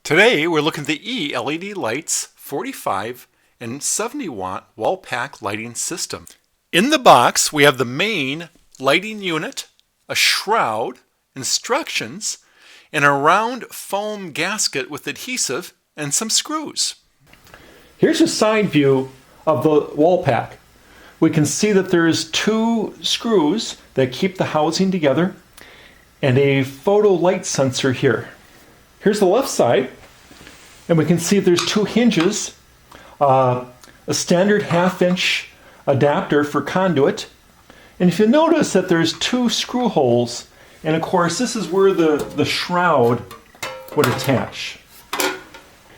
Today we're looking at the eLEDLights 45 and 70 watt wall pack lighting system. In the box we have the main lighting unit, a shroud, instructions, and a round foam gasket with adhesive and some screws. Here's a side view of the wall pack. We can see that there's two screws that keep the housing together and a photo light sensor here. Here's the left side, and we can see there's two hinges, a standard 1/2 inch adapter for conduit, and if you notice that there's two screw holes, and of course this is where the shroud would attach.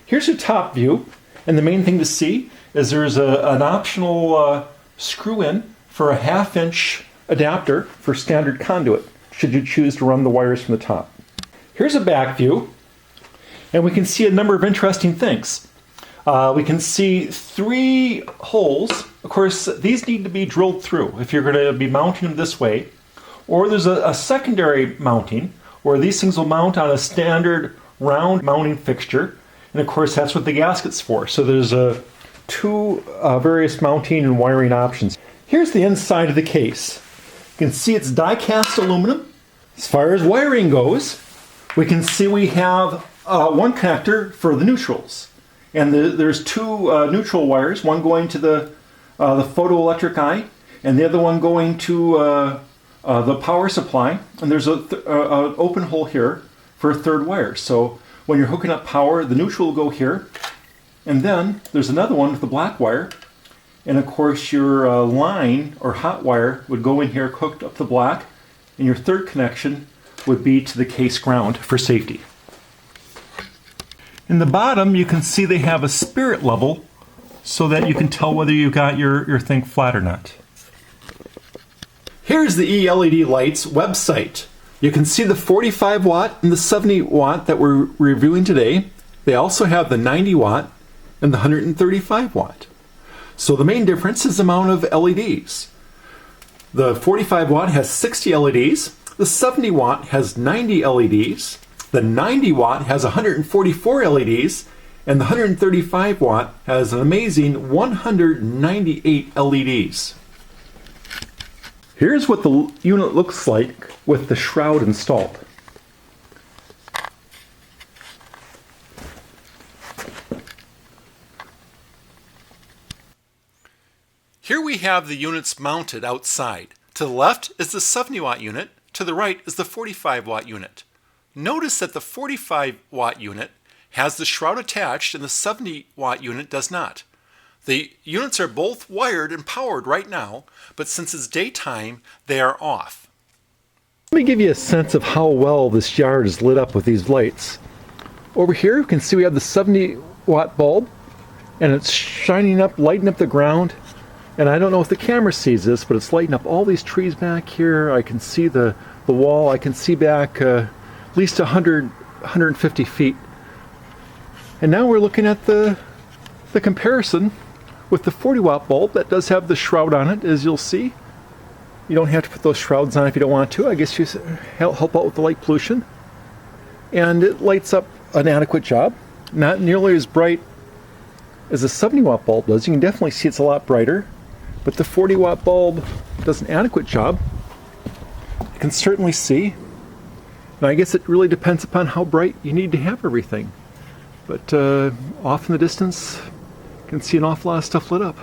Here's your top view, and the main thing to see is there's an optional screw in for a 1/2 inch adapter for standard conduit, should you choose to run the wires from the top. Here's a back view, and we can see a number of interesting things. We can see 3 holes. Of course, these need to be drilled through if you're going to be mounting them this way. Or there's a secondary mounting where these things will mount on a standard round mounting fixture. And of course, that's what the gasket's for. So there's two various mounting and wiring options. Here's the inside of the case. You can see it's die-cast aluminum. As far as wiring goes, we can see we have one connector for the neutrals, and there's two neutral wires, one going to the photoelectric eye and the other one going to the power supply, and there's an open hole here for a third wire. So when you're hooking up power, the neutral will go here, and then there's another one with the black wire, and of course your line or hot wire would go in here hooked up to black, and your third connection would be to the case ground for safety. In the bottom, you can see they have a spirit level so that you can tell whether you got your thing flat or not. Here's the eLEDLights website. You can see the 45 watt and the 70 watt that we're reviewing today. They also have the 90 watt and the 135 watt. So the main difference is the amount of LEDs. The 45 watt has 60 LEDs, the 70 watt has 90 LEDs, the 90 watt has 144 LEDs, and the 135 watt has an amazing 198 LEDs. Here's what the unit looks like with the shroud installed. Here we have the units mounted outside. To the left is the 70 watt unit, to the right is the 45 watt unit. Notice that the 45 watt unit has the shroud attached and the 70 watt unit does not. The units are both wired and powered right now, but since it's daytime, they are off. Let me give you a sense of how well this yard is lit up with these lights. Over here you can see we have the 70 watt bulb, and it's shining up, lighting up the ground. And I don't know if the camera sees this, but it's lighting up all these trees back here. I can see the wall. I can see back at least 150 feet. And now we're looking at the comparison with the 40 watt bulb that does have the shroud on it, as you'll see. You don't have to put those shrouds on if you don't want to. I guess you help out with the light pollution. And it lights up an adequate job. Not nearly as bright as the 70 watt bulb does. You can definitely see it's a lot brighter. But the 40 watt bulb does an adequate job. You can certainly see. And I guess it really depends upon how bright you need to have everything. But off in the distance, you can see an awful lot of stuff lit up.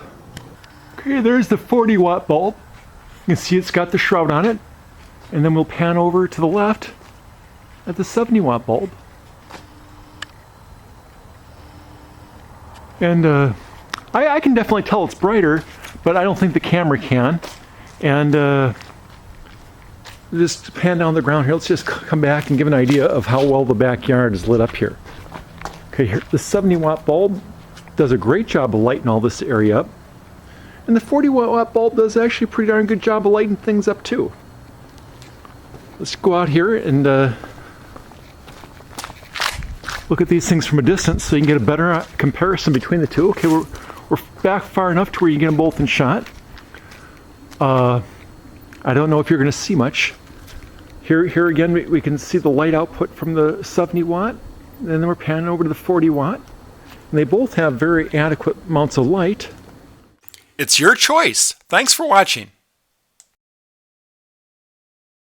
Okay, there's the 40 watt bulb. You can see it's got the shroud on it. And then we'll pan over to the left at the 70 watt bulb. And I can definitely tell it's brighter, but I don't think the camera can. And just pan down the ground here. Let's just come back and give an idea of how well the backyard is lit up here. Okay, here, the 70 watt bulb does a great job of lighting all this area up. And the 40 watt bulb does actually a pretty darn good job of lighting things up too. Let's go out here and look at these things from a distance so you can get a better comparison between the two. Okay, we're back far enough to where you can get them both in shot. I don't know if you're going to see much. Here again, we can see the light output from the 70 watt. and then we're panning over to the 40 watt. And they both have very adequate amounts of light. It's your choice. Thanks for watching.